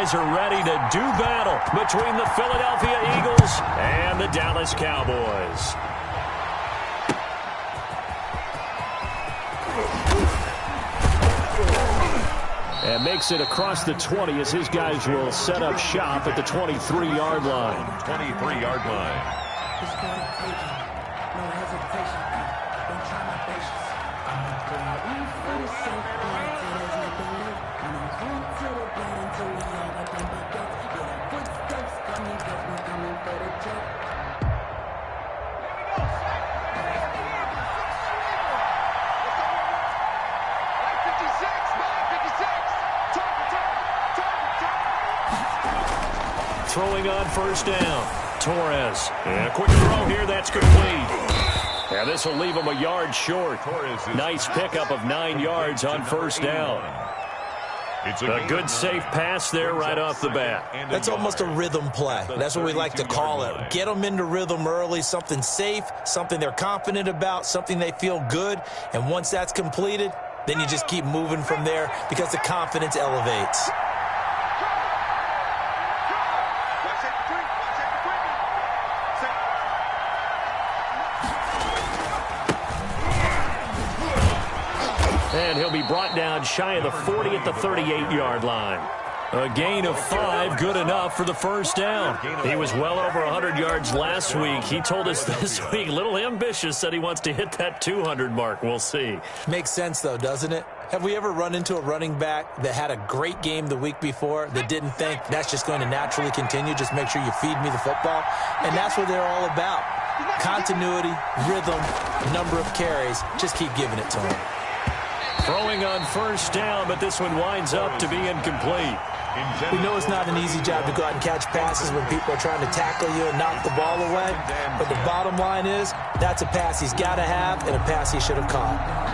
guys are ready to do battle between the Philadelphia Eagles and the Dallas Cowboys. And makes it across the 20 as his guys will set up shop at the 23-yard line. 23-yard line. Throwing on first down. Torres. And a quick throw here. That's complete. And this will leave him a yard short. Nice pickup of 9 yards on first down. It's a good, safe pass there right off the bat. That's almost a rhythm play. That's what we like to call it. Get them into rhythm early, something safe, something they're confident about, something they feel good. And once that's completed, then you just keep moving from there because the confidence elevates. And he'll be brought down shy of the 40 at the 38-yard line. A gain of 5, good enough for the first down. He was well over 100 yards last week. He told us this week, a little ambitious, said he wants to hit that 200 mark. We'll see. Makes sense, though, doesn't it? Have we ever run into a running back that had a great game the week before that didn't think that's just going to naturally continue? Just make sure you feed me the football. And that's what they're all about. Continuity, rhythm, number of carries. Just keep giving it to them. Throwing on first down, but this one winds up to be incomplete. We know it's not an easy job to go out and catch passes when people are trying to tackle you and knock the ball away. But the bottom line is, that's a pass he's got to have and a pass he should have caught.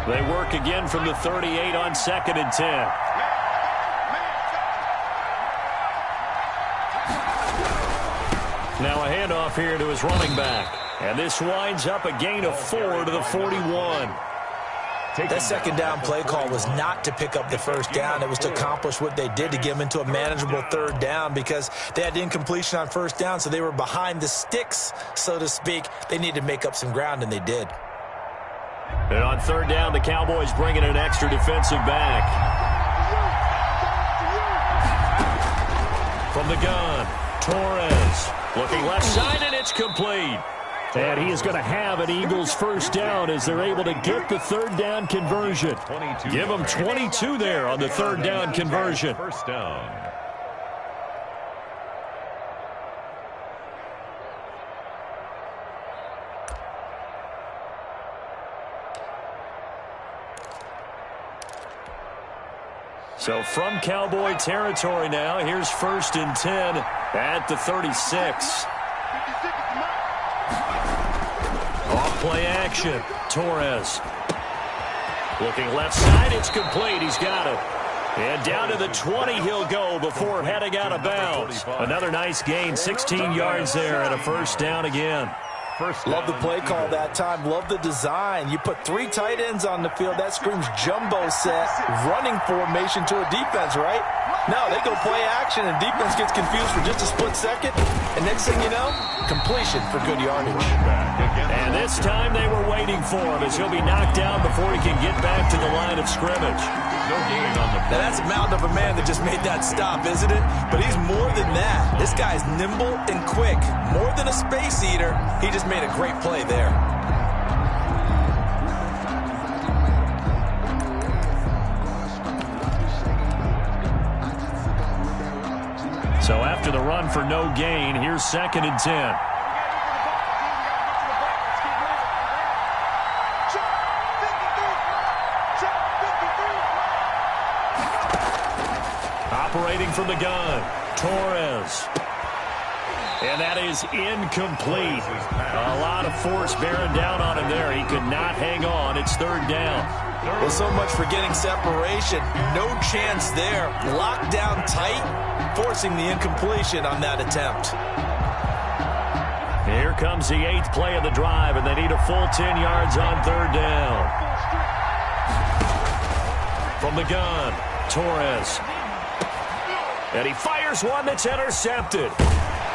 They work again from the 38 on 2nd and 10. Now a handoff here to his running back. And this winds up a gain of 4 to the 41. That second down play call was not to pick up the first down. It was to accomplish what they did to get them into a manageable third down because they had incompletion on first down, so they were behind the sticks, so to speak. They needed to make up some ground, and they did. And on third down, the Cowboys bring in an extra defensive back. From the gun, Torres looking left side, and it's complete. And he is going to have an Eagles first down as they're able to get the third down conversion. Give them 22 there on the third down conversion. First down. So from Cowboy territory now, here's 1st and 10 at the 36. Off play action. Torres. Looking left side, it's complete. He's got it. And down to the 20 he'll go before heading out of bounds. Another nice gain, 16 yards there and a first down again. Love the play call that time. Love the design. You put 3 tight ends on the field. That screams jumbo set, running formation to a defense, right? No, they go play action, and defense gets confused for just a split second. And next thing you know, completion for good yardage. And this time they were waiting for him as he'll be knocked down before he can get back to the line of scrimmage. No gain on the play. Now, that's a mountain of a man that just made that stop, isn't it? But he's more than that. This guy's nimble and quick. More than a space eater, he just made a great play there. So after the run for no gain, here's 2nd and 10. Operating from the gun, Torres. And that is incomplete. A lot of force bearing down on him there. He could not hang on. It's third down. Well, so much for getting separation. No chance there. Locked down tight, forcing the incompletion on that attempt. Here comes the 8th play of the drive, and they need a full 10 yards on third down. From the gun, Torres. And he fires one that's intercepted.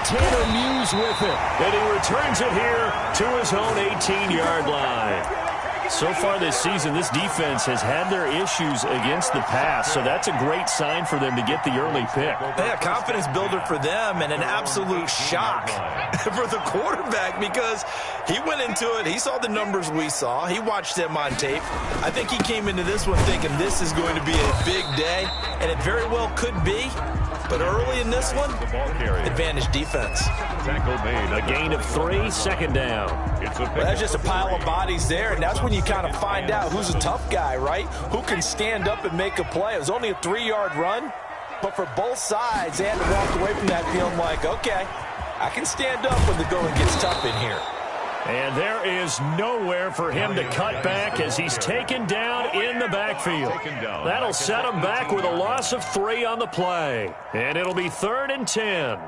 Tanner Muse with it. And he returns it here to his own 18-yard line. So far this season, this defense has had their issues against the pass, so that's a great sign for them to get the early pick. Yeah, confidence builder for them and an absolute shock for the quarterback because he went into it. He saw the numbers we saw. He watched them on tape. I think he came into this one thinking this is going to be a big day, and it very well could be. But early in this one, advantage defense. A gain of 3, second down. Well, that's just a pile of bodies there, and that's when you kind of find out who's a tough guy, right? Who can stand up and make a play. It was only a 3-yard run, but for both sides, they had to walk away from that feeling like, okay, I can stand up when the going gets tough in here. And there is nowhere for him to cut back as he's taken down in the backfield. That'll set him back with a loss of 3 on the play. And it'll be 3rd and 10.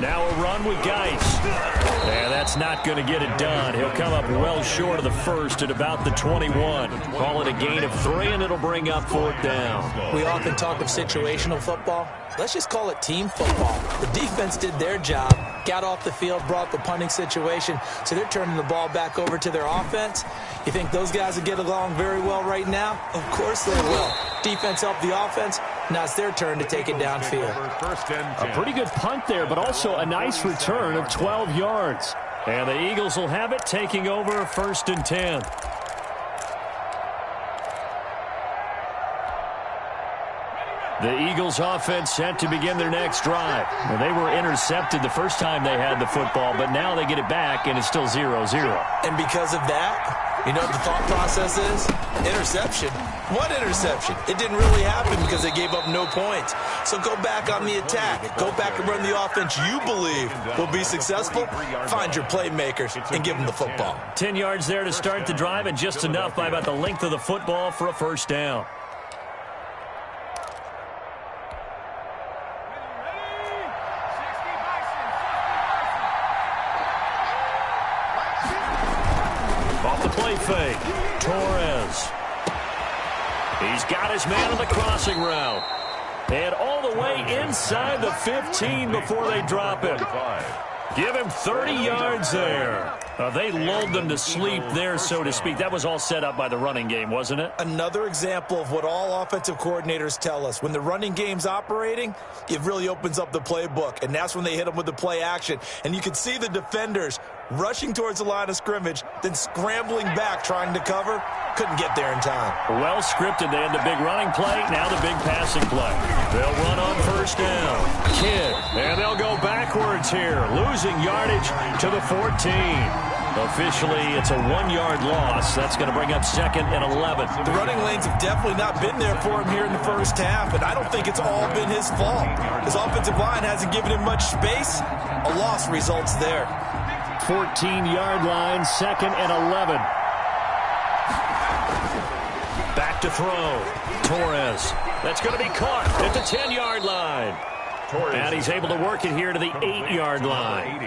Now a run with Geis. And that's not going to get it done. He'll come up well short of the first at about the 21. Call it a gain of 3, and it'll bring up 4th down. We often talk of situational football. Let's just call it team football. The defense did their job, got off the field, brought the punting situation, so they're turning the ball back over to their offense. You think those guys will get along very well right now? Of course they will. Defense helped the offense. Now it's their turn to take it downfield. A pretty good punt there, but also a nice return of 12 yards. And the Eagles will have it, taking over 1st and 10. The Eagles offense set to begin their next drive. Well, they were intercepted the first time they had the football, but now they get it back, and it's still 0-0. And because of that, you know what the thought process is? Interception. What interception? It didn't really happen because they gave up no points. So go back on the attack. Go back and run the offense you believe will be successful. Find your playmakers and give them the football. 10 yards there to start the drive, and just enough by about the length of the football for a first down. Off the play fake, Torres. He's got his man on the crossing route. And all the way inside the 15 before they drop it. Give him 30 yards there. They lulled them to sleep there, so to speak. That was all set up by the running game, wasn't it? Another example of what all offensive coordinators tell us. When the running game's operating, it really opens up the playbook, and that's when they hit them with the play action. And you can see the defenders rushing towards the line of scrimmage, then scrambling back trying to cover. Couldn't get there in time. Well scripted. They had the big running play, now the big passing play. They'll run on first down. Kidd, and they'll go backwards here, losing yardage to the 14. Officially, it's a 1-yard loss. That's going to bring up 2nd and 11. The running lanes have definitely not been there for him here in the first half, and I don't think it's all been his fault. His offensive line hasn't given him much space. A loss results there. 14-yard line, 2nd and 11. Back to throw. Torres. That's going to be caught at the 10-yard line. And he's able to work it here to the 8-yard line.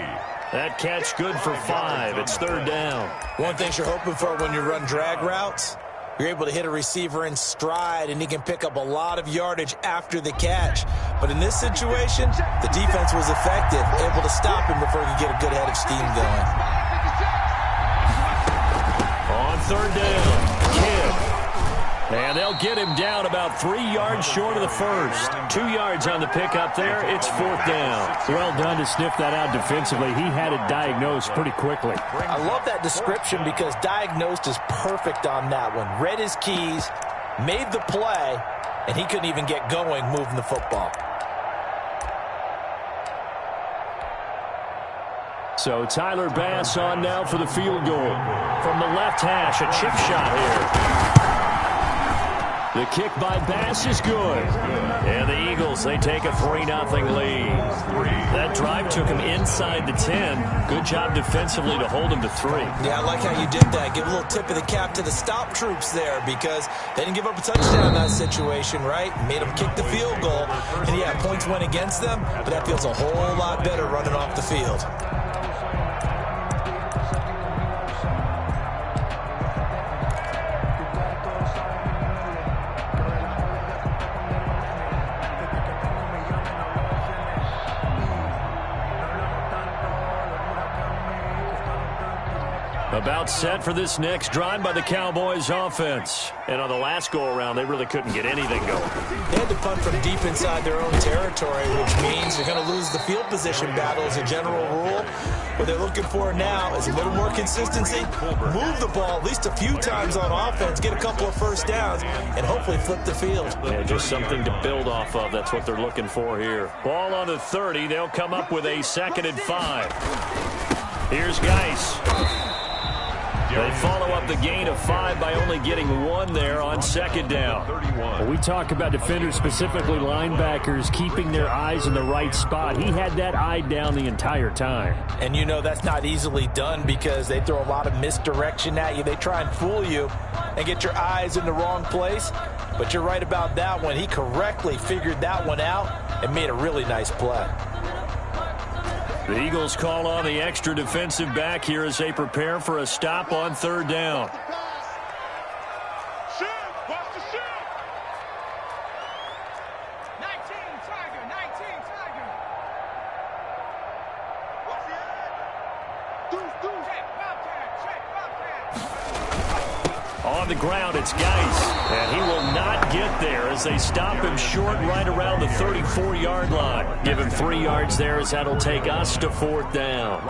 That catch good for 5. It's 3rd down. One thing you're hoping for when you run drag routes, you're able to hit a receiver in stride, and he can pick up a lot of yardage after the catch. But in this situation, the defense was effective, able to stop him before he could get a good head of steam going. On 3rd down, Kidd. And they'll get him down about 3 yards short of the first. 2 yards on the pickup there. It's 4th down. Well done to sniff that out defensively. He had it diagnosed pretty quickly. I love that description because diagnosed is perfect on that one. Read his keys, made the play, and he couldn't even get going moving the football. So Tyler Bass on now for the field goal. From the left hash, a chip shot here. The kick by Bass is good. And the Eagles, they take a 3-0 lead. That drive took him inside the 10. Good job defensively to hold him to 3. Yeah, I like how you did that. Give a little tip of the cap to the stop troops there because they didn't give up a touchdown in that situation, right? Made them kick the field goal. And, yeah, points went against them, but that feels a whole lot better running off the field. About set for this next drive by the Cowboys offense. And on the last go-around, they really couldn't get anything going. They had to punt from deep inside their own territory, which means they're going to lose the field position battle as a general rule. What they're looking for now is a little more consistency, move the ball at least a few times on offense, get a couple of first downs, and hopefully flip the field. Yeah, just something to build off of. That's what they're looking for here. Ball on the 30. They'll come up with a 2nd and 5. Here's Geis. They follow up the gain of 5 by only getting 1 there on 2nd down. Well, we talk about defenders, specifically linebackers, keeping their eyes in the right spot. He had that eye down the entire time. And you know that's not easily done because they throw a lot of misdirection at you. They try and fool you and get your eyes in the wrong place. But you're right about that one. He correctly figured that one out and made a really nice play. The Eagles call on the extra defensive back here as they prepare for a stop on 3rd down. On the ground, it's Geis, and he will not get there as they stop him short right around the 34-yard line. Give him 3 yards there as that'll take us to 4th down.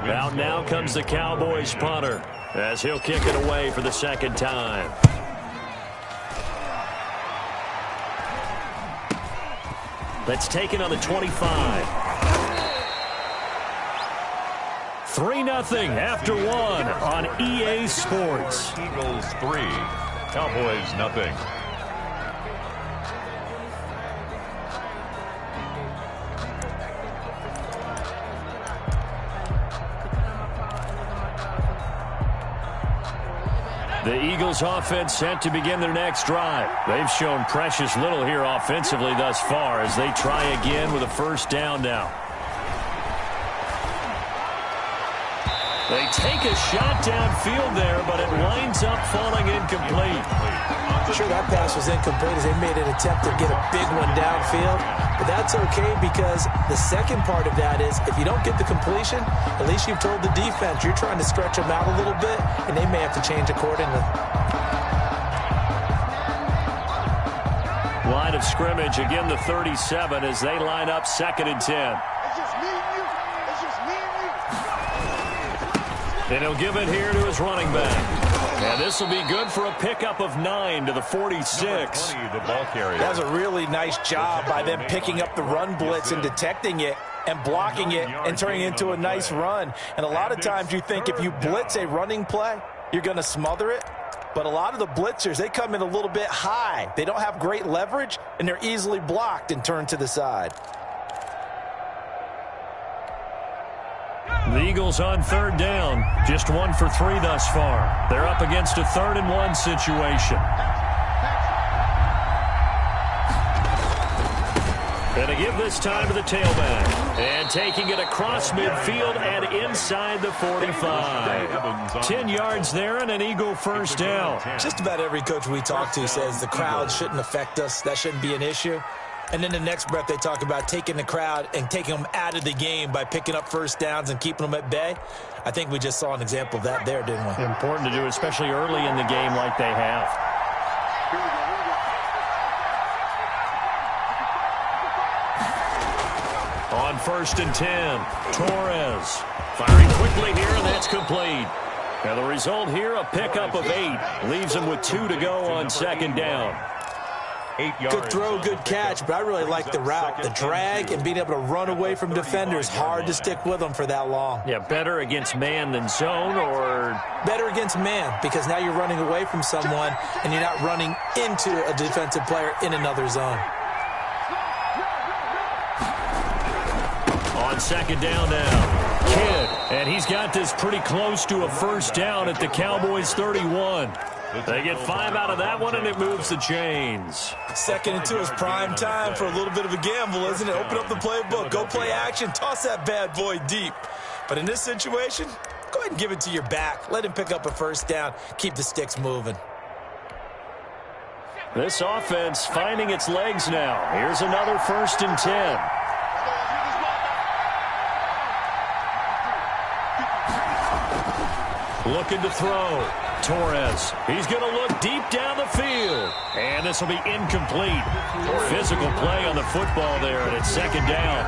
Out now comes the Cowboys punter as he'll kick it away for the 2nd time. Let's take it on the 25. 3-0 after 1 on EA Sports. Eagles 3, Cowboys 0. The Eagles offense set to begin their next drive. They've shown precious little here offensively thus far as they try again with a 1st down now. They take a shot downfield there, but it winds up falling incomplete. Sure, that pass was incomplete as they made an attempt to get a big one downfield. But that's okay because the second part of that is if you don't get the completion, at least you've told the defense you're trying to stretch them out a little bit, and they may have to change accordingly. Line of scrimmage, again the 37 as they line up 2nd and 10. And he'll give it here to his running back. And this will be good for a pickup of 9 to the 46. The ball carrier. That was a really nice job by them picking up the run blitz and detecting it and blocking it and turning it into a nice run. And a lot of times you think if you blitz a running play, you're going to smother it. But a lot of the blitzers, they come in a little bit high. They don't have great leverage, and they're easily blocked and turned to the side. The Eagles on 3rd down, just 1 for 3 thus far. They're up against a 3rd and 1 situation. And a give this time to the tailback. And taking it across midfield and inside the 45. 10 yards there and an Eagle 1st down. Just about every coach we talk to says the crowd shouldn't affect us. That shouldn't be an issue. And then the next breath they talk about taking the crowd and taking them out of the game by picking up 1st downs and keeping them at bay. I think we just saw an example of that there, didn't we? Important to do, especially early in the game like they have. On 1st and 10, Torres firing quickly here, and that's complete. Now the result here, a pickup of 8. Leaves him with 2 to go on 2nd down. 8 yards. Good throw, good catch, but I really like the route. The drag and being able to run away from defenders, hard to stick with them for that long. Yeah, better against man than zone, or? Better against man, because now you're running away from someone and you're not running into a defensive player in another zone. On second down now, Kidd, and he's got this pretty close to a first down at the Cowboys' 31. They get 5 out of that one, and it moves the chains. 2nd and 2 is prime time for a little bit of a gamble, isn't it? Open up the playbook, go play action, toss that bad boy deep. But in this situation, go ahead and give it to your back. Let him pick up a first down. Keep the sticks moving. This offense finding its legs now. Here's another 1st and 10. Looking to throw. Torres. He's going to look deep down the field. And this will be incomplete. Physical play on the football there, and it's 2nd down.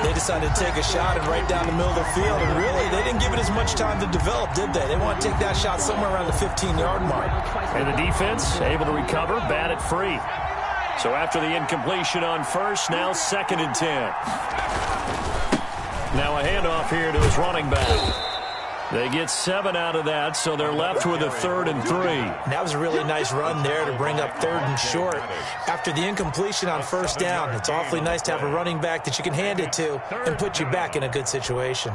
They decided to take a shot and right down the middle of the field. And really, they didn't give it as much time to develop, did they? They want to take that shot somewhere around the 15-yard mark. And the defense able to recover, bat it free. So after the incompletion on first, now 2nd and 10. Now a handoff here to his running back. They get 7 out of that, so they're left with a 3rd and 3. That was a really nice run there to bring up 3rd and short. After the incompletion on first down, it's awfully nice to have a running back that you can hand it to and put you back in a good situation.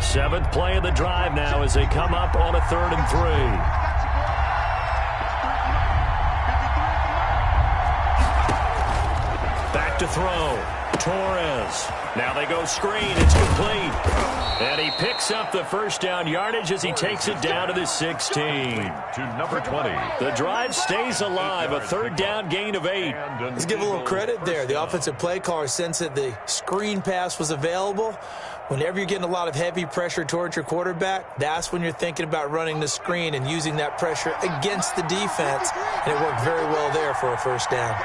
Seventh play of the drive now as they come up on a 3rd and 3. Back to throw. Torres. Now they go screen. It's complete. And he picks up the first down yardage as he takes it down to the 16. To number 20. The drive stays alive. A 3rd down gain of 8. Let's give a little credit there. The offensive play caller sensed that the screen pass was available. Whenever you're getting a lot of heavy pressure towards your quarterback, that's when you're thinking about running the screen and using that pressure against the defense. And it worked very well there for a first down.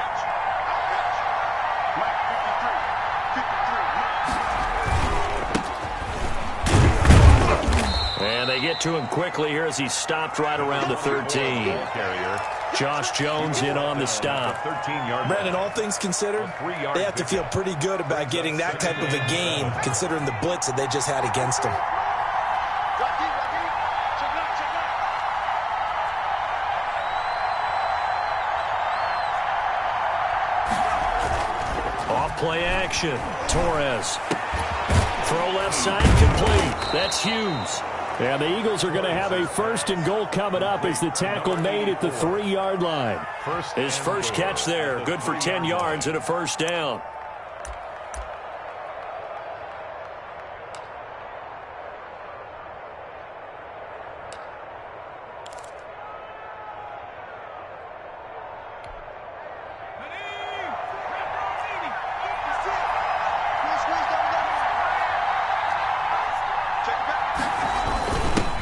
And they get to him quickly here as he stopped right around the 13. Josh Jones in on the stop. Brandon, all things considered, they have to feel pretty good about getting that type of a game, considering the blitz that they just had against them. Off play action. Torres. Throw left side complete. That's Hughes. And the Eagles are going to have a 1st and goal coming up as the tackle made at the 3-yard line. His first catch there, good for 10 yards and a first down.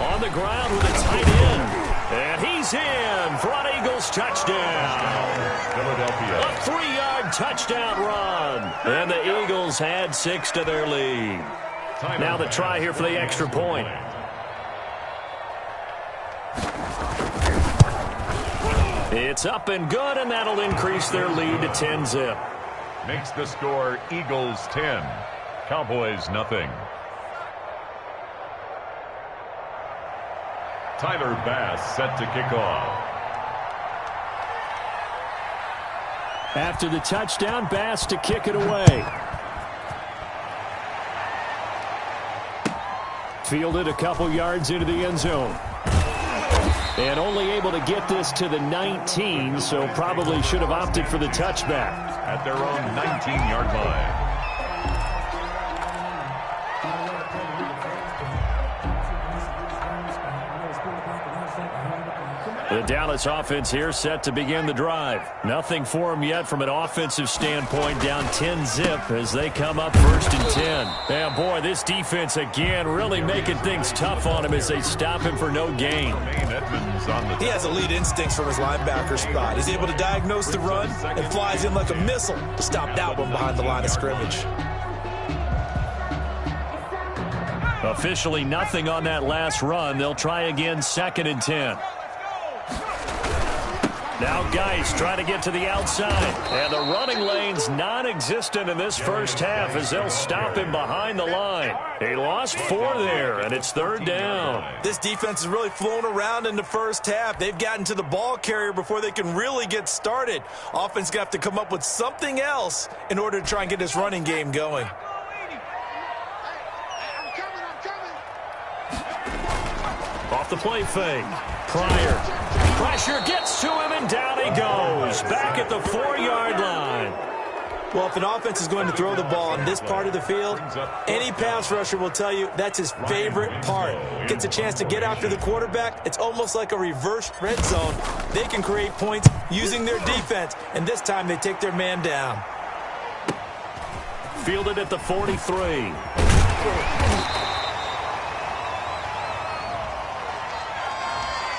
On the ground with a tight end. And he's in for an Eagles touchdown. Philadelphia. A 3-yard touchdown run. And the Eagles had 6 to their lead. Now the try here for the extra point. It's up and good, and that'll increase their lead to 10-zip. Makes the score Eagles 10. Cowboys nothing. Tyler Bass set to kick off. After the touchdown, Bass to kick it away. Fielded a couple yards into the end zone. And only able to get this to the 19, so probably should have opted for the touchback. At their own 19-yard line. The Dallas offense here set to begin the drive. Nothing for them yet from an offensive standpoint, down 10-zip as they come up 1st and 10. And boy, this defense again really making things tough on him as they stop him for no gain. He has elite instincts from his linebacker spot. He's able to diagnose the run and flies in like a missile to stop that one behind the line of scrimmage. Officially nothing on that last run. They'll try again 2nd and 10. Now Geis trying to get to the outside. And the running lane's non-existent in this first half as they'll stop him behind the line. He lost 4 there, and it's 3rd down. This defense has really flown around in the first half. They've gotten to the ball carrier before they can really get started. Offense going to have to come up with something else in order to try and get this running game going. Off the play fake. Pryor. Pressure gets to him, and down he goes. Back at the 4-yard line. Well, if an offense is going to throw the ball in this part of the field, any pass rusher will tell you that's his favorite part. Gets a chance to get after the quarterback. It's almost like a reverse red zone. They can create points using their defense, and this time they take their man down. Fielded at the 43.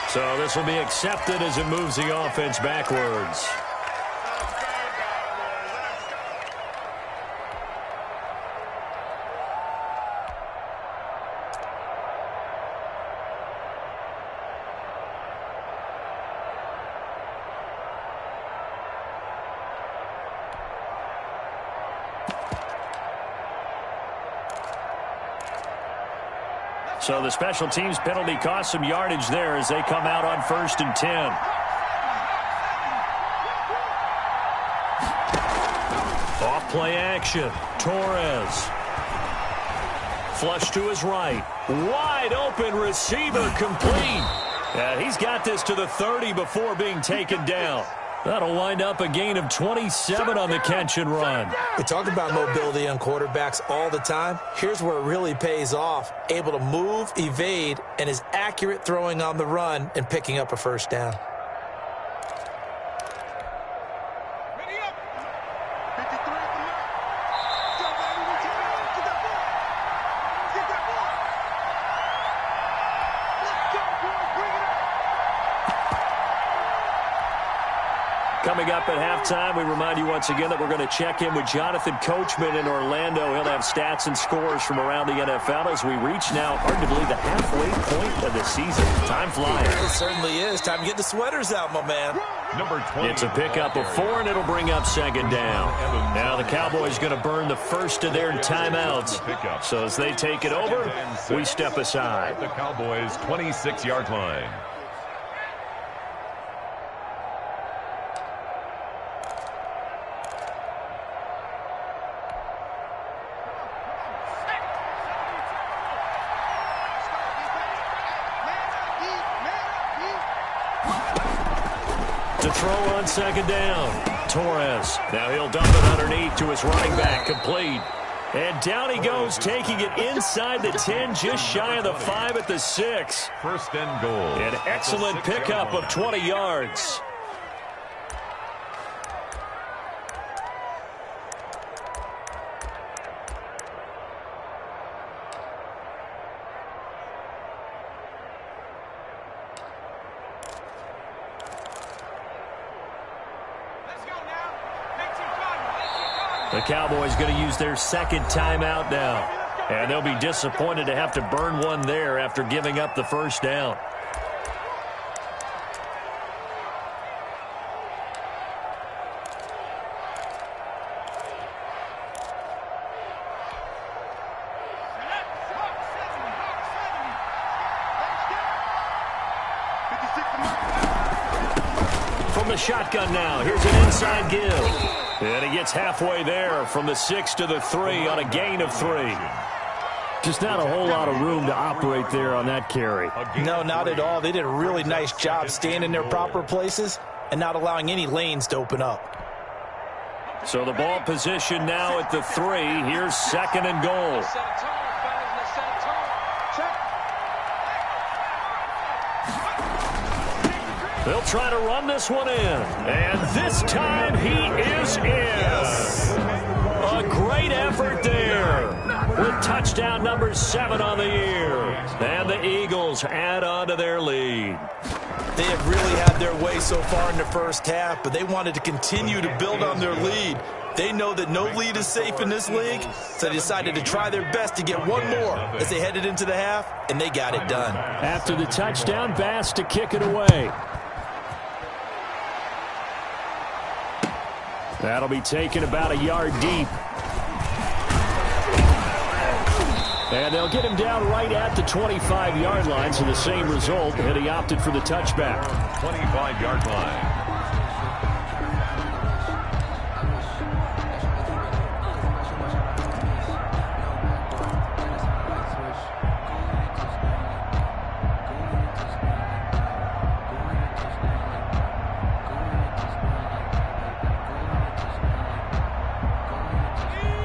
So this will be accepted as it moves the offense backwards. So the special teams penalty cost some yardage there as they come out on 1st and 10. Off play action. Torres. Flush to his right. Wide open receiver complete. And he's got this to the 30 before being taken down. That'll wind up a gain of 27 on the catch and run. We talk about mobility on quarterbacks all the time. Here's where it really pays off. Able to move, evade, and is accurate throwing on the run and picking up a 1st down. Coming up at halftime, we remind you once again that we're going to check in with Jonathan Coachman in Orlando. He'll have stats and scores from around the NFL as we reach now, hard to believe, the halfway point of the season. Time flies. It certainly is. Time to get the sweaters out, my man. Number 20. It's a pickup of 4, and it'll bring up 2nd down. Now the Cowboys going to burn the first of their timeouts. So as they take it over, we step aside. The Cowboys' 26-yard line. To throw on 2nd down. Torres. Now he'll dump it underneath to his running back. Complete. And down he goes, taking it inside the 10, just shy of the 5 at the 6. 1st and goal. An excellent pickup of 20 yards. The Cowboys going to use their 2nd timeout now. And they'll be disappointed to have to burn one there after giving up the 1st down. From the shotgun now, here's an inside give. And he gets halfway there from the 6 to the 3 on a gain of 3. Just not a whole lot of room to operate there on that carry. No, not at all. They did a really nice job staying in their proper places and not allowing any lanes to open up. So the ball position now at the 3. Here's 2nd and goal. They'll try to run this one in. And this time he is in. Yes. A great effort there with touchdown number 7 on the year. And the Eagles add on to their lead. They have really had their way so far in the first half, but they wanted to continue to build on their lead. They know that no lead is safe in this league, so they decided to try their best to get one more as they headed into the half, and they got it done. After the touchdown, Bass to kick it away. That'll be taken about a yard deep. And they'll get him down right at the 25-yard line, so the same result, and he opted for the touchback. 25-yard line.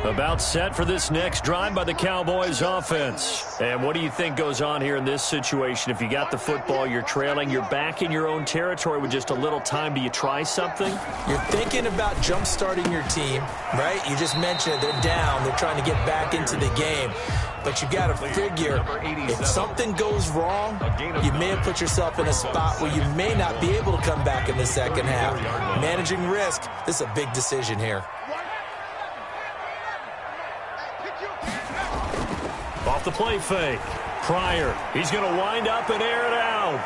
About set for this next drive by the Cowboys offense. And what do you think goes on here in this situation? If you got the football, you're trailing, you're back in your own territory with just a little time. Do you try something? You're thinking about jump-starting your team, right? You just mentioned it. They're down. They're trying to get back into the game. But you got to figure, if something goes wrong, you may have put yourself in a spot where you may not be able to come back in the second half. Managing risk, this is a big decision here. Off the play fake. Pryor, he's going to wind up and air it out.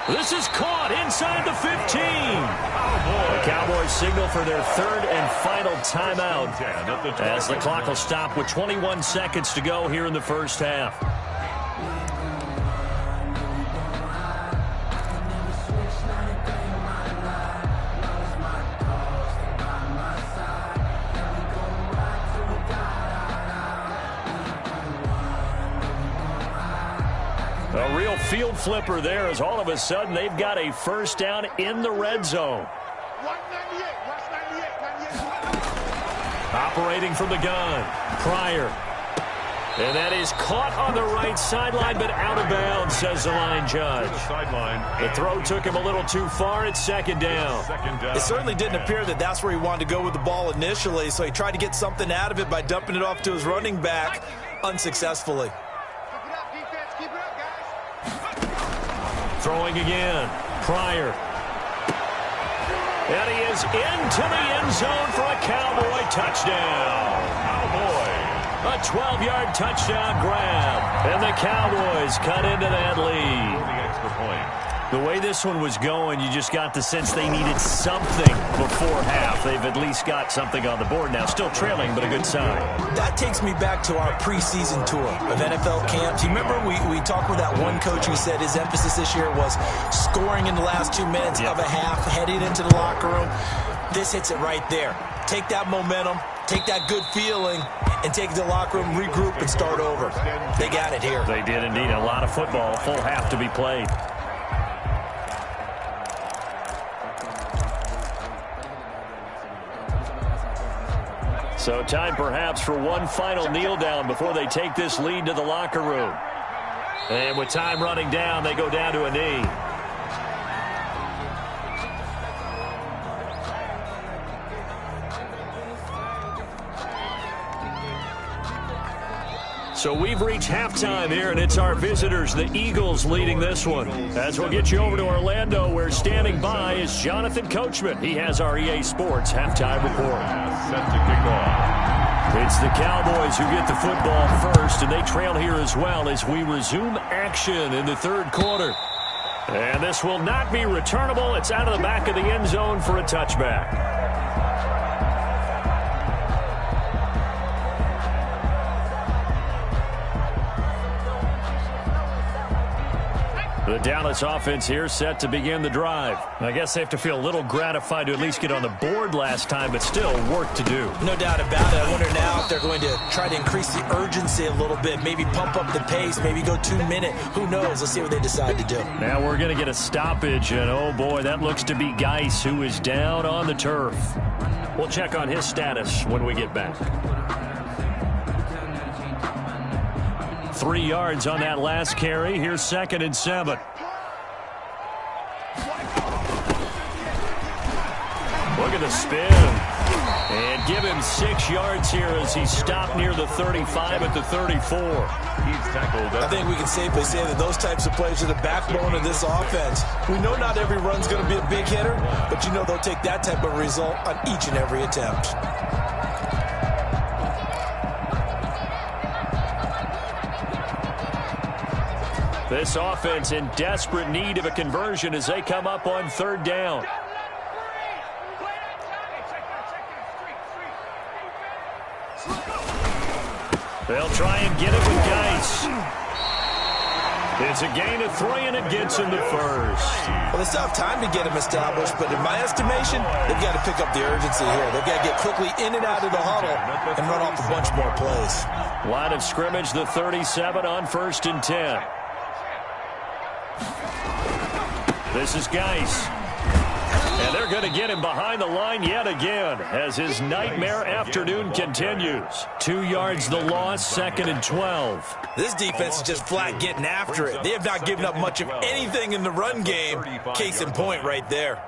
This is caught inside the 15. The Cowboys signal for their third and final timeout as the clock will stop with 21 seconds to go here in the first half. A real field flipper there as all of a sudden they've got a first down in the red zone. Operating from the gun, Pryor. And that is caught on the right sideline, but out of bounds, says the line judge. The throw took him a little too far. It's second down. It certainly didn't appear that that's where he wanted to go with the ball initially, so he tried to get something out of it by dumping it off to his running back unsuccessfully. Throwing again, Pryor. And he is into the end zone for a Cowboy touchdown. A 12-yard touchdown grab. And the Cowboys cut into that lead. The way this one was going, you just got the sense they needed something before half. They've at least got something on the board now. Still trailing, but a good sign. That takes me back to our preseason tour of NFL camps. You remember we talked with that one coach who said his emphasis this year was scoring in the last 2 minutes of a half, heading into the locker room. This hits it right there. Take that momentum, take that good feeling, and take it to the locker room, regroup, and start over. They got it here. They did indeed. A lot of football, full half to be played. So time perhaps for one final kneel down before they take this lead to the locker room. And with time running down, they go down to a knee. So we've reached halftime here, and it's our visitors, the Eagles, leading this one. As we'll get you over to Orlando, where standing by is Jonathan Coachman. He has our EA Sports halftime report. Set to kick off. It's the Cowboys who get the football first, and they trail here as well as we resume action in the third quarter. And this will not be returnable. It's out of the back of the end zone for a touchback. The Dallas offense here set to begin the drive. I guess they have to feel a little gratified to at least get on the board last time, but still work to do. No doubt about it. I wonder now if they're going to try to increase the urgency a little bit, maybe pump up the pace, maybe go 2 minute. Who knows? Let's see what they decide to do. Now we're going to get a stoppage, and oh boy, that looks to be Geis, who is down on the turf. We'll check on his status when we get back. 3 yards on that last carry. Here's 2nd and 7. Look at the spin. And give him 6 yards here as he stopped near the 35 at the 34. He's tackled. I think we can safely say that those types of plays are the backbone of this offense. We know not every run's going to be a big hitter, but you know they'll take that type of result on each and every attempt. This offense in desperate need of a conversion as they come up on 3rd down. They'll try and get it with Geis. It's a gain of 3, and it gets him the first. Well, they still have time to get him established, but in my estimation, they've got to pick up the urgency here. They've got to get quickly in and out of the huddle and run off a bunch more plays. Line of scrimmage, the 37 on 1st and 10. This is Geis. And they're going to get him behind the line yet again as his nightmare afternoon continues. 2 yards the loss, 2nd and 12. This defense is just flat getting after it. They have not given up much of anything in the run game. Case in point right there.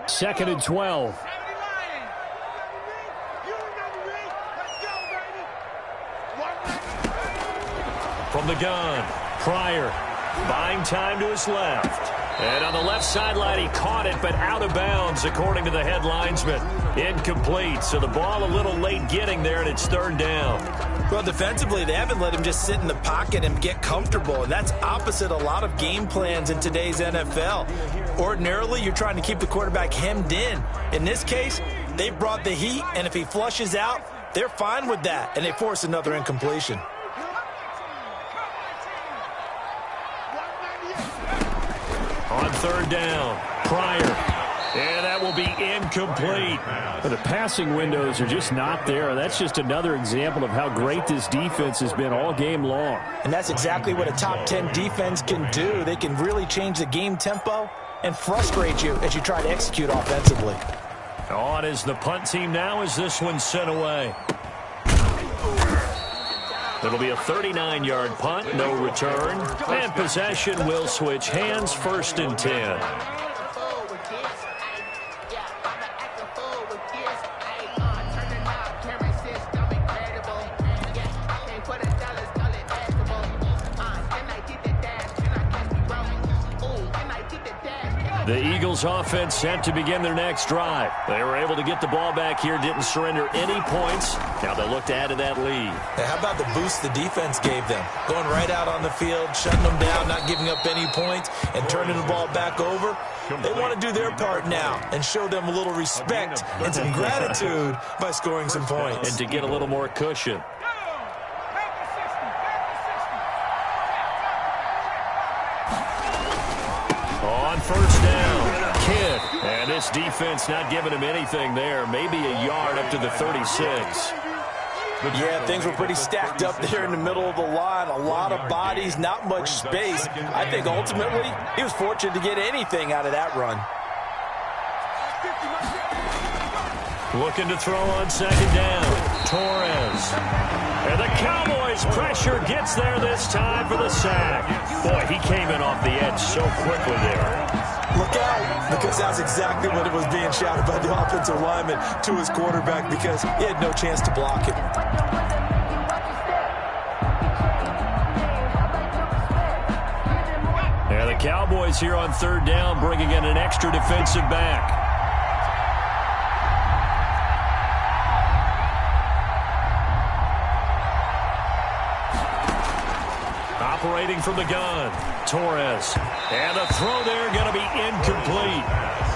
Second and 12. From the gun, Pryor buying time to his left. And on the left sideline, he caught it, but out of bounds, according to the head linesman. Incomplete, so the ball a little late getting there, and it's 3rd down. Well, defensively, they haven't let him just sit in the pocket and get comfortable, and that's opposite a lot of game plans in today's NFL. Ordinarily, you're trying to keep the quarterback hemmed in. In this case, they brought the heat, and if he flushes out, they're fine with that, and they force another incompletion. On 3rd down, Pryor. And that will be incomplete. But the passing windows are just not there. That's just another example of how great this defense has been all game long. And that's exactly what a top 10 defense can do. They can really change the game tempo and frustrate you as you try to execute offensively. On is the punt team now as this one's sent away. It'll be a 39-yard punt, no return. And possession will switch hands, 1st and 10. The Eagles offense set to begin their next drive. They were able to get the ball back here, didn't surrender any points. Now they'll look to add to that lead. Hey, how about the boost the defense gave them? Going right out on the field, shutting them down, not giving up any points, and turning the ball back over. They want to do their part now and show them a little respect and some gratitude by scoring some points. And to get a little more cushion. On 1st down, Kidd. And this defense not giving him anything there. Maybe a yard up to the 36. Yeah, things were pretty stacked up there in the middle of the line. A lot of bodies, not much space. I think ultimately he was fortunate to get anything out of that run. Looking to throw on 2nd down, Torres. And the Cowboys pressure gets there this time for the sack. Boy, he came in off the edge so quickly there. Look out, because that's exactly what it was being shouted by the offensive lineman to his quarterback because he had no chance to block it. And the Cowboys here on 3rd down bringing in an extra defensive back. Operating from the gun, Torres. And the throw there going to be incomplete.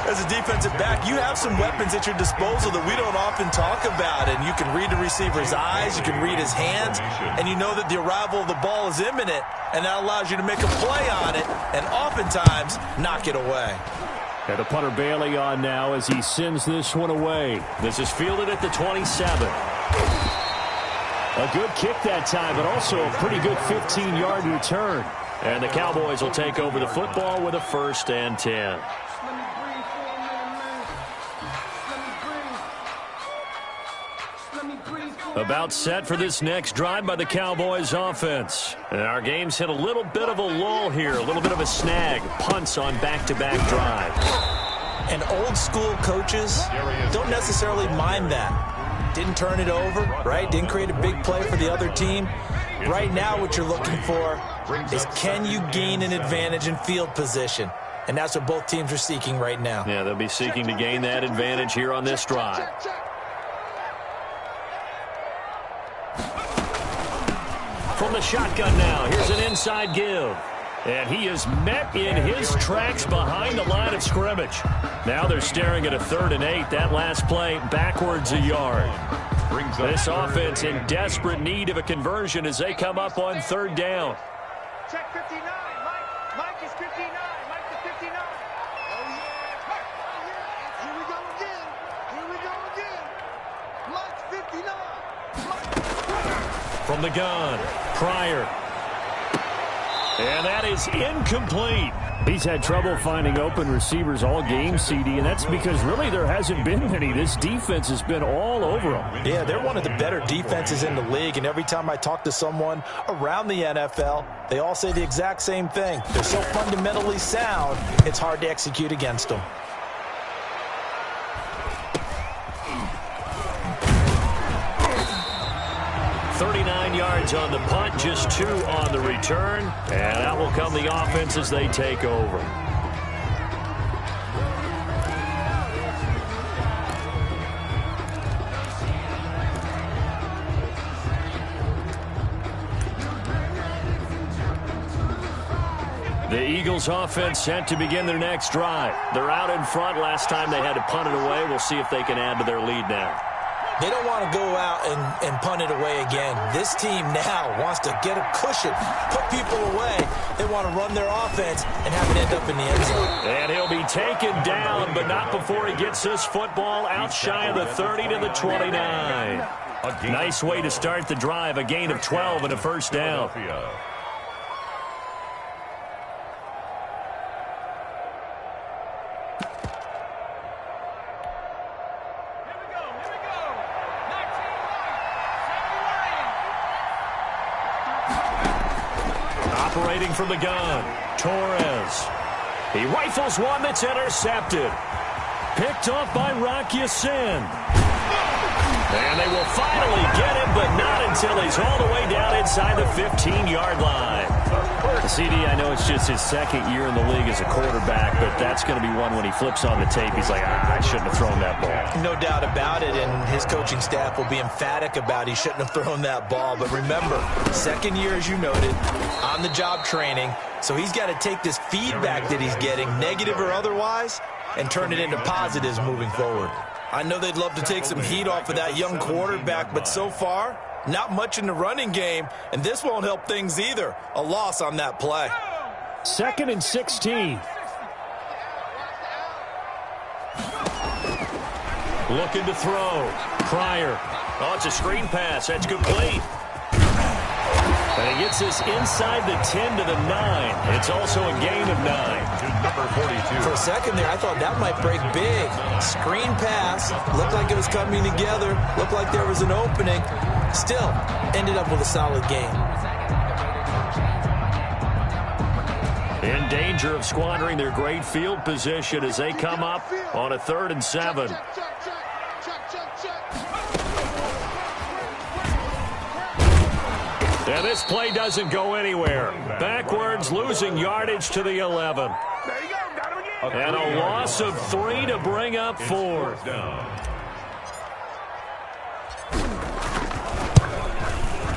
As a defensive back, you have some weapons at your disposal that we don't often talk about. And you can read the receiver's eyes, you can read his hands, and you know that the arrival of the ball is imminent. And that allows you to make a play on it and oftentimes knock it away. And the punter Bailey on now as he sends this one away. This is fielded at the 27. A good kick that time, but also a pretty good 15-yard return. And the Cowboys will take over the football with a 1st and 10. Let me breathe for About set for this next drive by the Cowboys offense. And our game's hit a little bit of a lull here, a little bit of a snag. Punts on back-to-back drives. And old school coaches don't necessarily mind that. Didn't turn it over, right? Didn't create a big play for the other team. Right now what you're looking for is, can you gain an advantage in field position? And that's what both teams are seeking right now. Yeah, they'll be seeking to gain that advantage here on this drive. From the shotgun now, here's an inside give. And he is met in his tracks behind the line of scrimmage. Now they're staring at a 3rd and 8. That last play backwards a yard. This offense in desperate need of a conversion as they come up on 3rd down. Check 59. Mike is 59. Mike is 59. Oh, yeah. Here we go again. Here we go again. Mike's 59. From the gun, Pryor. And that is incomplete. He's had trouble finding open receivers all game, CD, and that's because really there hasn't been many. This defense has been all over them. Yeah, they're one of the better defenses in the league, and every time I talk to someone around the NFL, they all say the exact same thing. They're so fundamentally sound, it's hard to execute against them. Yards on the punt, just 2 on the return, and out will come the offense as they take over. The Eagles offense set to begin their next drive. They're out in front. Last time they had to punt it away. We'll see if they can add to their lead now. They don't want to go out and punt it away again. This team now wants to get a cushion, put people away. They want to run their offense and have it end up in the end zone. And he'll be taken down, but not before he gets this football out shy of the 30 to the 29. Nice way to start the drive, a gain of 12 and a first down. Operating from the gun, Torres. He rifles one that's intercepted. Picked off by Rock Ya-Sin. And they will finally get him, but not until he's all the way down inside the 15-yard line. CD, I know it's just his 2nd year in the league as a quarterback, but that's going to be one when he flips on the tape. He's like, I shouldn't have thrown that ball. No doubt about it, and his coaching staff will be emphatic about he shouldn't have thrown that ball. But remember, 2nd year, as you noted, on-the-job training, so he's got to take this feedback that he's getting, negative or otherwise, and turn it into positives moving forward. I know they'd love to take some heat off of that young quarterback, but so far, not much in the running game, and this won't help things either. A loss on that play. 2nd and 16. Looking to throw. Pryor. Oh, it's a screen pass. That's complete. And he gets this inside the 10 to the 9. It's also a gain of 9. Number 42. For a second there, I thought that might break big. Screen pass. Looked like it was coming together. Looked like there was an opening. Still, ended up with a solid game. In danger of squandering their great field position as they come up on a 3rd and 7. And this play doesn't go anywhere. Backwards, losing yardage to the 11. And a loss of 3 to bring up 4.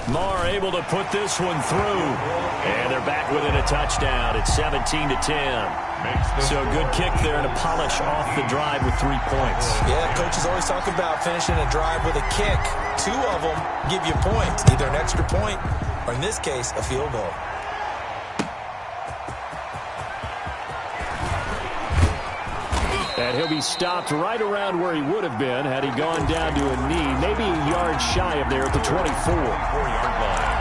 Marr able to put this one through. And they're back within a touchdown. It's 17 to 10. So a good kick there to polish off the drive with 3 points. Yeah, coaches always talk about finishing a drive with a kick. 2 of them give you points, either an extra point or, in this case, a field goal. And he'll be stopped right around where he would have been had he gone down to a knee, maybe a yard shy of there at the 24. 4-yard line.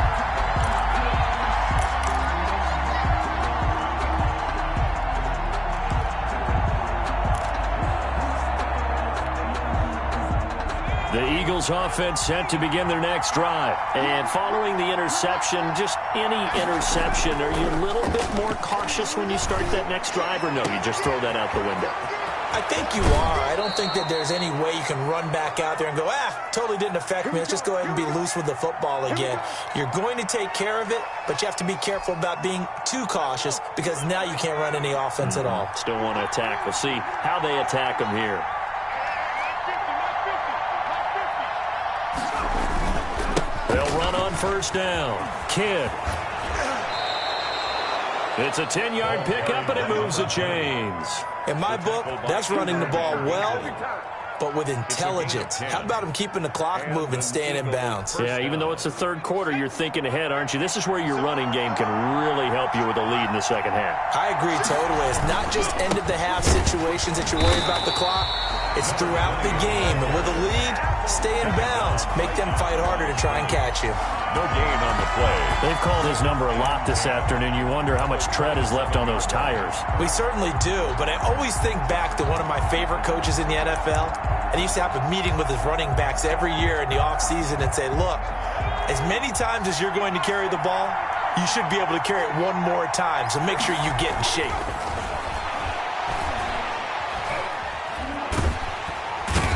The Eagles offense set to begin their next drive. And following the interception, just any interception, are you a little bit more cautious when you start that next drive, or no, you just throw that out the window? I think you are. I don't think that there's any way you can run back out there and go, totally didn't affect me. Let's just go ahead and be loose with the football again. You're going to take care of it, but you have to be careful about being too cautious because now you can't run any offense at all. Still want to attack. We'll see how they attack them here. They'll run on first down. Kidd. It's a 10-yard pickup, and it moves the chains. In my book, that's running the ball well, but with intelligence. How about him keeping the clock moving, staying in bounds? Yeah, even though it's the third quarter, you're thinking ahead, aren't you? This is where your running game can really help you with a lead in the second half. I agree totally. It's not just end-of-the-half situations that you're worried about the clock. It's throughout the game. And with a lead, stay in bounds. Make them fight harder to try and catch you. No gain on the play. They've called his number a lot this afternoon. You wonder how much tread is left on those tires. We certainly do, but I always think back to one of my favorite coaches in the NFL. And he used to have a meeting with his running backs every year in the offseason and say, look, as many times as you're going to carry the ball, you should be able to carry it one more time, so make sure you get in shape.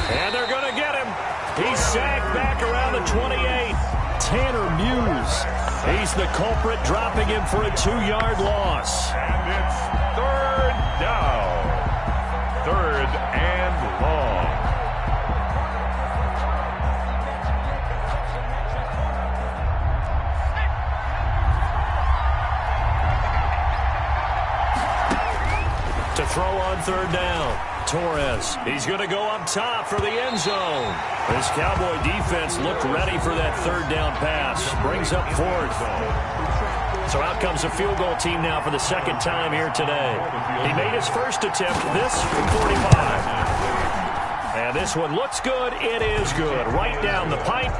And they're going to get him. He's sacked back around the 28. Tanner Muse. He's the culprit, dropping him for a 2-yard loss. And it's third down. Third and long. To throw on third down. Torres, he's going to go up top for the end zone. This Cowboy defense looked ready for that third down pass. Brings up fourth. So out comes a field goal team now for the second time here today. He made his first attempt, this from 45. And this one looks good. It is good. Right down the pipe.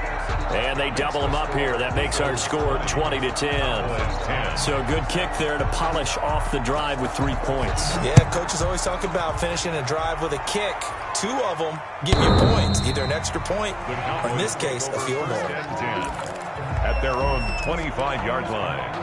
And they double him up here. That makes our score 20-10. So a good kick there to polish off the drive with 3 points. Yeah, coaches always talk about finishing a drive with a kick. 2 of them give you points, either an extra point or, in this case, a field goal. At their own 25-yard line.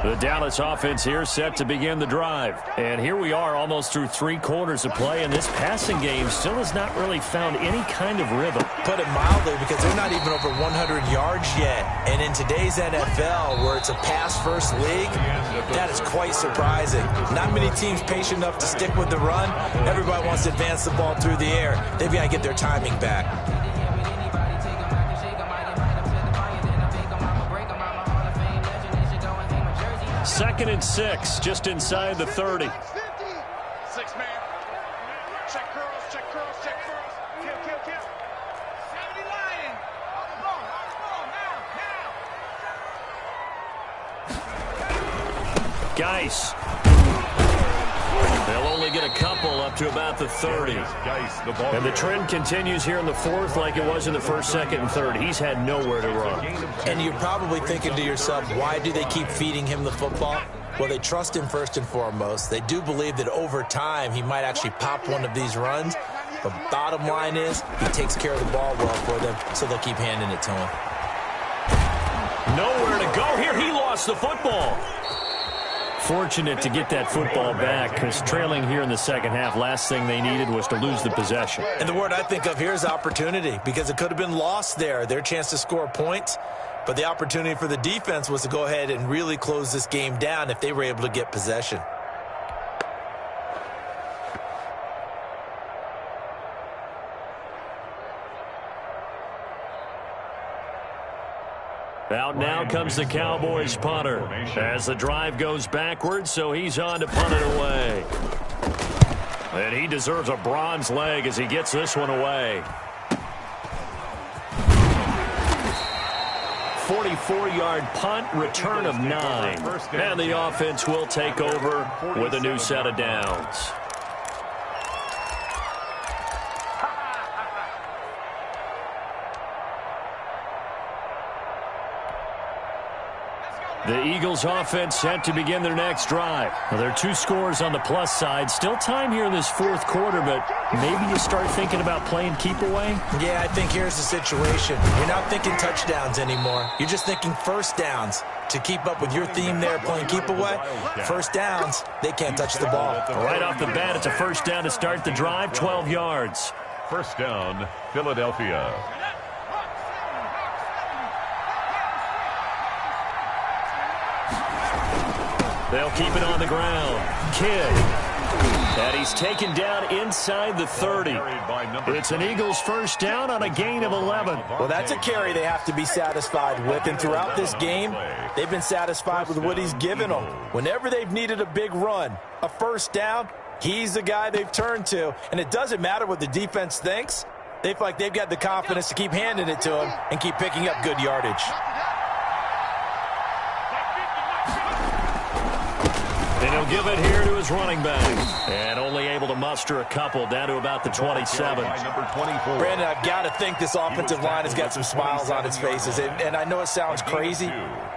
The Dallas offense here set to begin the drive. And here we are almost through 3 quarters of play, and this passing game still has not really found any kind of rhythm. Put it mildly, because they're not even over 100 yards yet. And in today's NFL, where it's a pass-first league, that is quite surprising. Not many teams patient enough to stick with the run. Everybody wants to advance the ball through the air. They've got to get their timing back. Second and 6, just inside the 30. 6 man. Check curls, check curls, check curls. Kill. 70 Lion. On the ball, now. Geis. They'll only get a couple up to about the 30. And the trend continues here in the fourth like it was in the first, second, and third. He's had nowhere to run. And you're probably thinking to yourself, why do they keep feeding him the football? Well, they trust him first and foremost. They do believe that over time he might actually pop one of these runs. But bottom line is he takes care of the ball well for them, so they'll keep handing it to him. Nowhere to go here. He lost the football. Fortunate to get that football back, because trailing here in the second half, last thing they needed was to lose the possession. And the word I think of here is opportunity, because it could have been lost there, their chance to score points. But the opportunity for the defense was to go ahead and really close this game down if they were able to get possession. Out now comes the Cowboys punter as the drive goes backwards, so he's on to punt it away. And he deserves a bronze leg as he gets this one away. 44-yard punt, return of 9. And the offense will take over with a new set of downs. The Eagles offense set to begin their next drive. Well, there are 2 scores on the plus side. Still time here in this fourth quarter, but maybe you start thinking about playing keep away? Yeah, I think here's the situation. You're not thinking touchdowns anymore. You're just thinking first downs. To keep up with your theme there, playing keep away, first downs, they can't touch the ball. Right off the bat, it's a first down to start the drive, 12 yards. First down, Philadelphia. They'll keep it on the ground. Kidd. And he's taken down inside the 30. It's an Eagles first down on a gain of 11. Well, that's a carry they have to be satisfied with. And throughout this game, they've been satisfied with what he's given them. Whenever they've needed a big run, a first down, he's the guy they've turned to. And it doesn't matter what the defense thinks. They feel like they've got the confidence to keep handing it to him and keep picking up good yardage. And he'll give it here to his running back. And only able to muster a couple down to about the 27. Brandon, I've got to think this offensive line has got some smiles on its faces. And I know it sounds crazy,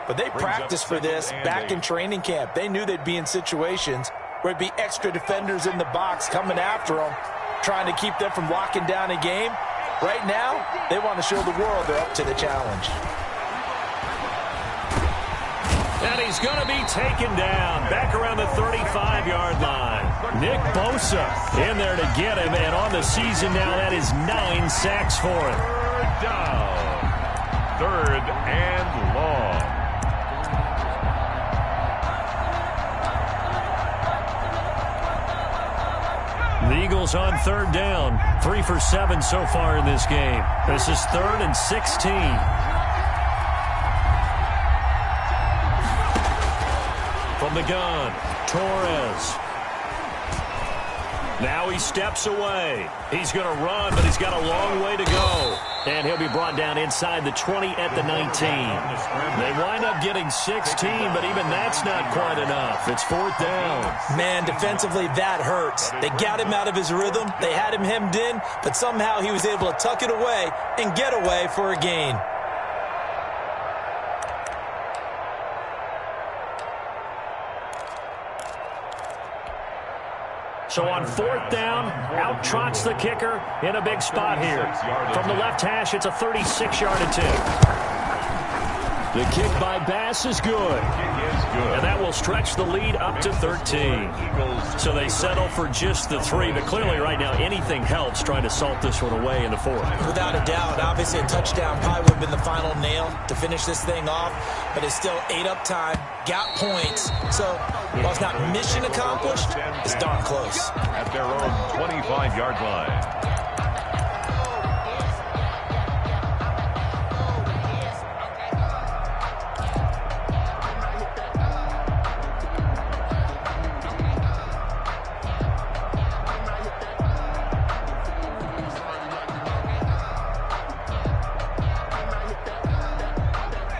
but they practiced for this back in training camp. They knew they'd be in situations where it'd be extra defenders in the box coming after them, trying to keep them from locking down a game. Right now, they want to show the world they're up to the challenge. And he's going to be taken down back around the 35-yard line. Nick Bosa in there to get him, and on the season now, that is 9 sacks for him. Third down. Third and long. The Eagles on third down. 3 for 7 so far in this game. This is 3rd and 16. From the gun, Torres. Now he steps away. He's going to run, but he's got a long way to go. And he'll be brought down inside the 20 at the 19. They wind up getting 16, but even that's not quite enough. It's 4th down. Man, defensively, that hurts. They got him out of his rhythm. They had him hemmed in, but somehow he was able to tuck it away and get away for a gain. So on 4th down, out trots the kicker in a big spot here. From the left hash, it's a 36-yard attempt. The kick by Bass is good. And that will stretch the lead up to 13. So they settle for just the 3, but clearly right now anything helps trying to salt this one away in the 4th. Without a doubt, obviously a touchdown probably would have been the final nail to finish this thing off, but it's still 8 up time, got points. So while it's not mission accomplished, it's darn close. At their own 25-yard line.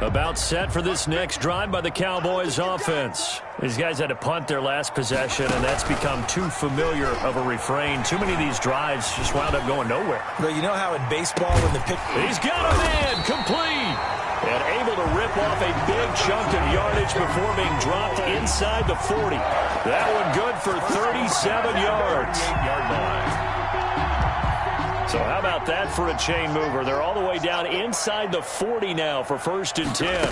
About set for this next drive by the Cowboys offense. These guys had to punt their last possession, and that's become too familiar of a refrain. Too many of these drives just wound up going nowhere. But you know how in baseball when the pick... He's got a man, complete, and able to rip off a big chunk of yardage before being dropped inside the 40. That one good for 37 yards. So how about that for a chain mover? They're all the way down inside the 40 now for 1st and 10.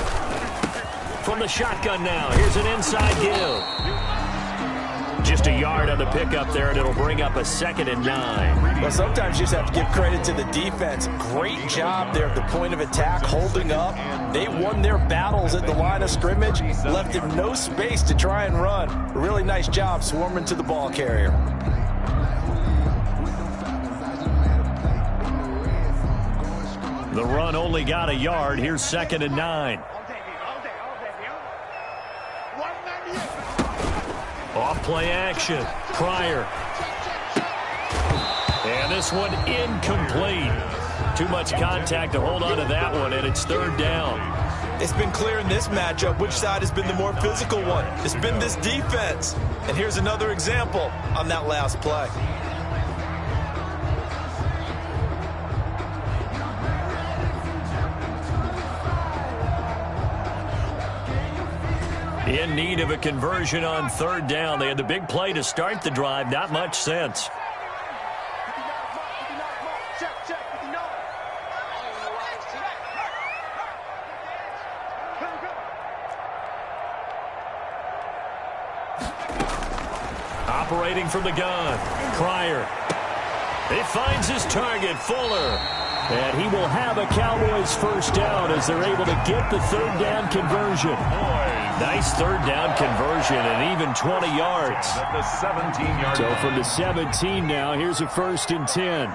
From the shotgun now, here's an inside give. Just a yard on the pickup there, and it'll bring up a 2nd and 9. Well, sometimes you just have to give credit to the defense. Great job there at the point of attack, holding up. They won their battles at the line of scrimmage, left him no space to try and run. A really nice job swarming to the ball carrier. The run only got a yard. Here's 2nd and 9. Off play action. Pryor. And this one incomplete. Too much contact to hold on to that one, and it's 3rd down. It's been clear in this matchup which side has been the more physical one. It's been this defense. And here's another example on that last play. In need of a conversion on third down. They had the big play to start the drive. Not much sense. Operating from the gun, Pryor. He finds his target, Fuller. And he will have a Cowboys first down as they're able to get the third down conversion. Nice third down conversion and even 20 yards. At the 17-yard So line. from the 17 now, here's a 1st and 10.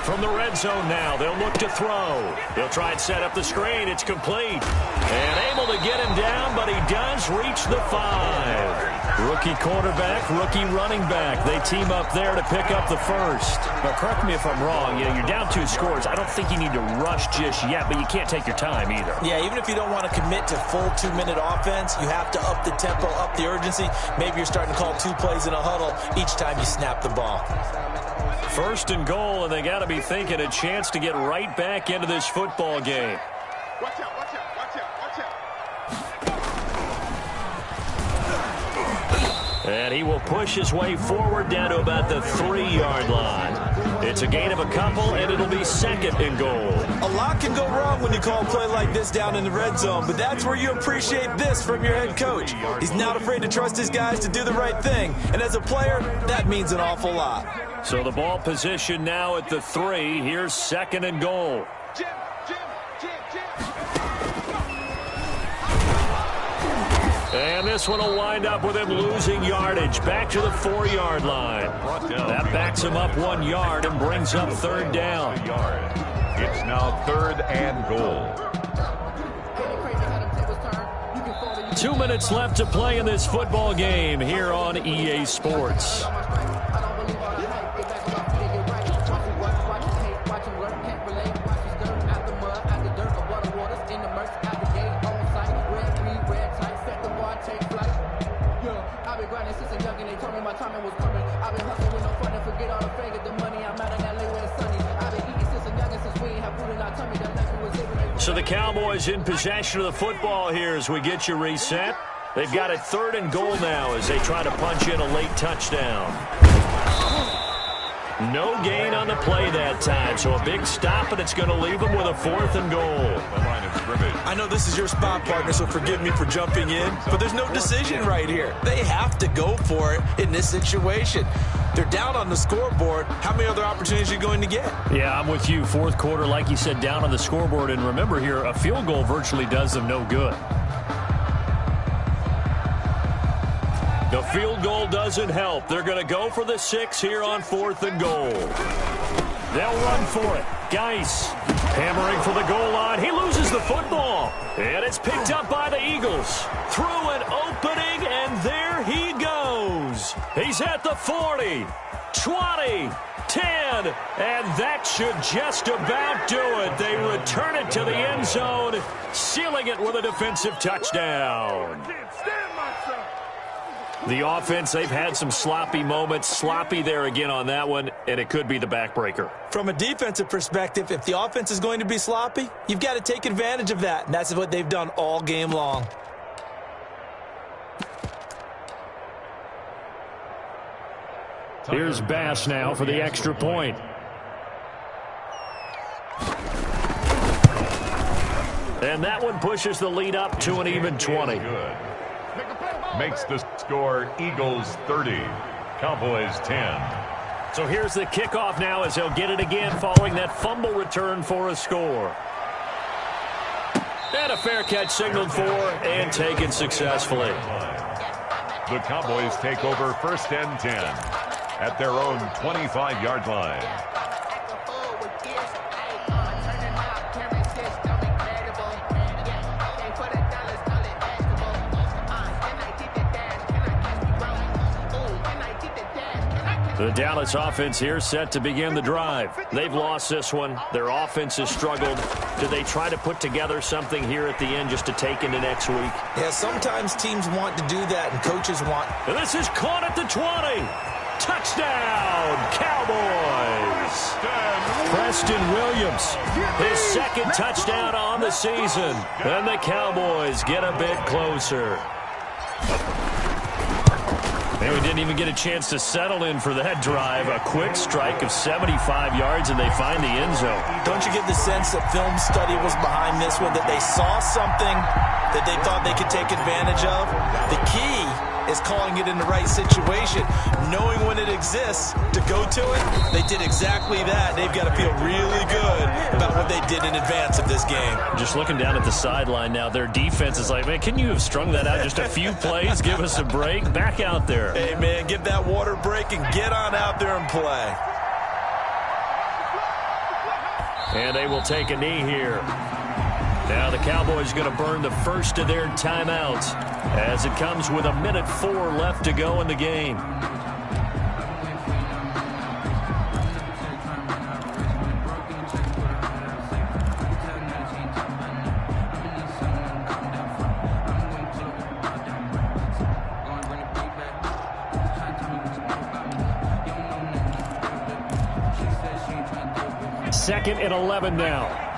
From the red zone now, they'll look to throw. He'll try and set up the screen. It's complete. And able to get him down, but he does reach the 5. Rookie quarterback, rookie running back. They team up there to pick up the first. Now, correct me if I'm wrong. You know, you're down 2 scores. I don't think you need to rush just yet, but you can't take your time either. Yeah, even if you don't want to commit to full 2-minute offense, you have to up the tempo, up the urgency. Maybe you're starting to call 2 plays in a huddle each time you snap the ball. 1st and goal, and they got to be thinking a chance to get right back into this football game. Watch out, watch out, watch out, watch out. And he will push his way forward down to about the 3-yard line. It's a gain of a couple, and it'll be 2nd and goal. A lot can go wrong when you call a play like this down in the red zone, but that's where you appreciate this from your head coach. He's not afraid to trust his guys to do the right thing, and as a player, that means an awful lot. So the ball position now at the 3. Here's 2nd and goal. Jim, Jim, Jim, Jim. And this one will wind up with him losing yardage back to the 4-yard line. That backs him up 1 yard and brings up 3rd down. It's now 3rd and goal. 2 minutes left to play in this football game here on EA Sports. So the Cowboys in possession of the football here as we get you reset. They've got it 3rd and goal now as they try to punch in a late touchdown. No gain on the play that time, so a big stop, and it's going to leave them with a 4th and goal. I know this is your spot, partner, so forgive me for jumping in, but there's no decision right here. They have to go for it in this situation. They're down on the scoreboard. How many other opportunities are you going to get? Yeah, I'm with you. 4th quarter, like you said, down on the scoreboard. And remember here, a field goal virtually does them no good. The field goal doesn't help. They're going to go for the 6 here on 4th and goal. They'll run for it. Geis hammering for the goal line. He loses the football. And it's picked up by the Eagles. Through an opening, and there he goes. He's at the 40, 20, 10, and that should just about do it. They return it to the end zone, sealing it with a defensive touchdown. The offense, they've had some sloppy moments. Sloppy there again on that one, and it could be the backbreaker. From a defensive perspective, if the offense is going to be sloppy, you've got to take advantage of that, and that's what they've done all game long. Here's Bass now for the extra point. And that one pushes the lead up to an even 20. Makes the score Eagles 30, Cowboys 10. So here's the kickoff now as they'll get it again following that fumble return for a score. And a fair catch signaled for and taken successfully. The Cowboys take over 1st and 10 at their own 25-yard line. The Dallas offense here set to begin the drive. They've lost this one. Their offense has struggled. Do they try to put together something here at the end just to take into next week? Yeah, sometimes teams want to do that, and coaches want. And this is caught at the 20. Touchdown, Cowboys. Preston Williams. His second touchdown on the season. And the Cowboys get a bit closer. And we didn't even get a chance to settle in for that drive. A quick strike of 75 yards, and they find the end zone. Don't you get the sense that film study was behind this one, that they saw something that they thought they could take advantage of? The key is calling it in the right situation, knowing when it exists to go to it. They did exactly that. They've got to feel really good about what they did in advance of this game. Just looking down at the sideline now, their defense is like, man, can you have strung that out just a few plays? Give us a break. Back out there. Hey, man, give that water break and get on out there and play. And they will take a knee here. Now the Cowboys going to burn the first of their timeouts as it comes with 1:04 left to go in the game. Second and 11 now.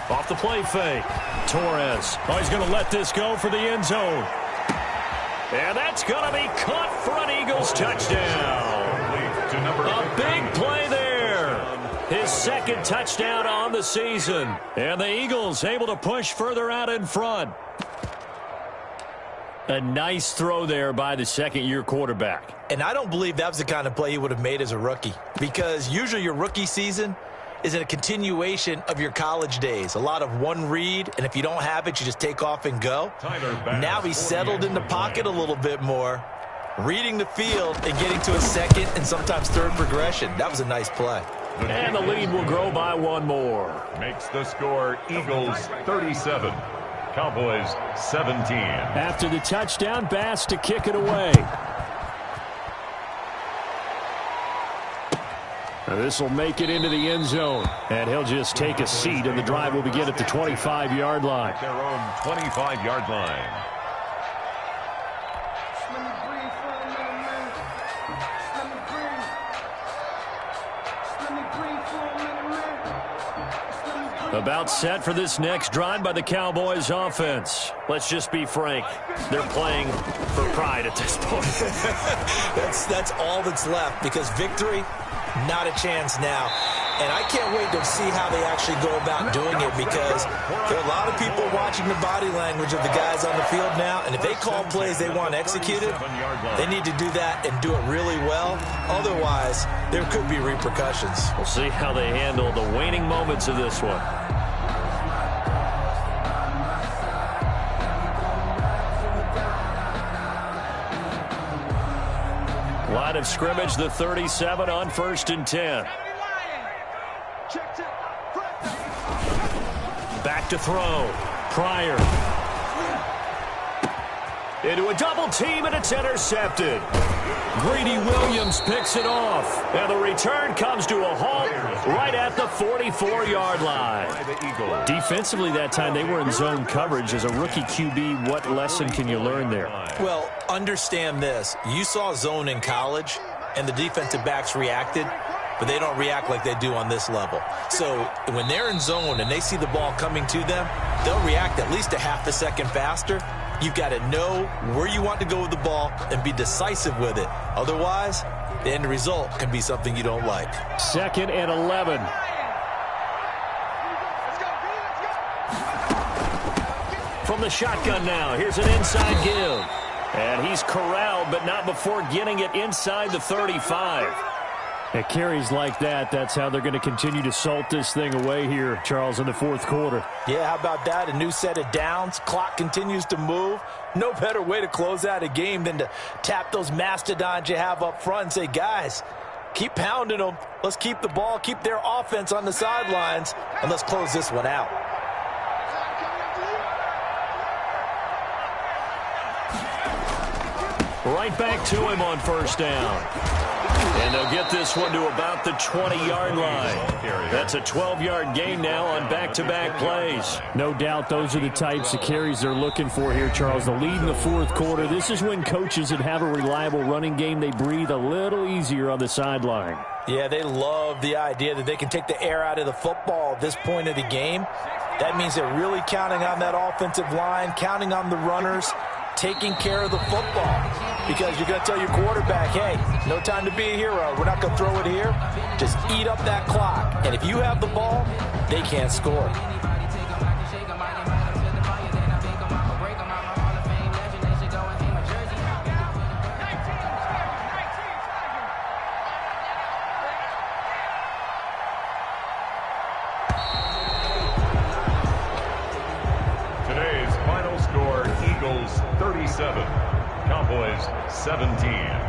Off the play fake. Torres. Oh, he's going to let this go for the end zone. And that's going to be caught for an Eagles touchdown. A big play there. His second touchdown on the season. And the Eagles able to push further out in front. A nice throw there by the second-year quarterback. And I don't believe that was the kind of play he would have made as a rookie, because usually your rookie season is a continuation of your college days. A lot of one read, and if you don't have it, you just take off and go. Now he's settled in the pocket a little bit more, reading the field and getting to a second and sometimes third progression. That was a nice play. And the lead will grow by one more. Makes the score Eagles 37, Cowboys 17. After the touchdown, Bass to kick it away. This will make it into the end zone. And he'll just take a seat, and the drive will begin at the 25-yard line. Their own 25-yard line. About set for this next drive by the Cowboys offense. Let's just be frank. They're playing for pride at this point. That's all that's left, because victory, not a chance now. And I can't wait to see how they actually go about doing it, because there are a lot of people watching the body language of the guys on the field now, and if they call plays they want executed, they need to do that and do it really well. Otherwise, there could be repercussions. We'll see how they handle the waning moments of this one. Line of scrimmage, the 37 on 1st and 10. Back to throw. Pryor. Into a double team, and it's intercepted. Greedy Williams picks it off. And the return comes to a halt right at the 44-yard line. Defensively that time, they were in zone coverage. As a rookie QB, what lesson can you learn there? Well, understand this. You saw zone in college, and the defensive backs reacted, but they don't react like they do on this level. So when they're in zone and they see the ball coming to them, they'll react at least a half a second faster. You've got to know where you want to go with the ball and be decisive with it. Otherwise, the end result can be something you don't like. 2nd and 11. From the shotgun now, here's an inside give. And he's corralled, but not before getting it inside the 35. At carries like that, that's how they're going to continue to salt this thing away here, Charles, in the fourth quarter. Yeah, how about that? A new set of downs. Clock continues to move. No better way to close out a game than to tap those mastodons you have up front and say, guys, keep pounding them. Let's keep the ball, keep their offense on the sidelines, and let's close this one out. Right back to him on first down. And they'll get this one to about the 20-yard line. That's a 12-yard gain now on back-to-back plays. No doubt those are the types of carries they're looking for here, Charles. The lead in the fourth quarter. This is when coaches that have a reliable running game, they breathe a little easier on the sideline. Yeah, they love the idea that they can take the air out of the football at this point of the game. That means they're really counting on that offensive line, counting on the runners, taking care of the football. Because you're going to tell your quarterback, hey, no time to be a hero. We're not going to throw it here. Just eat up that clock. And if you have the ball, they can't score. Today's final score, Eagles 37, Cowboys 17.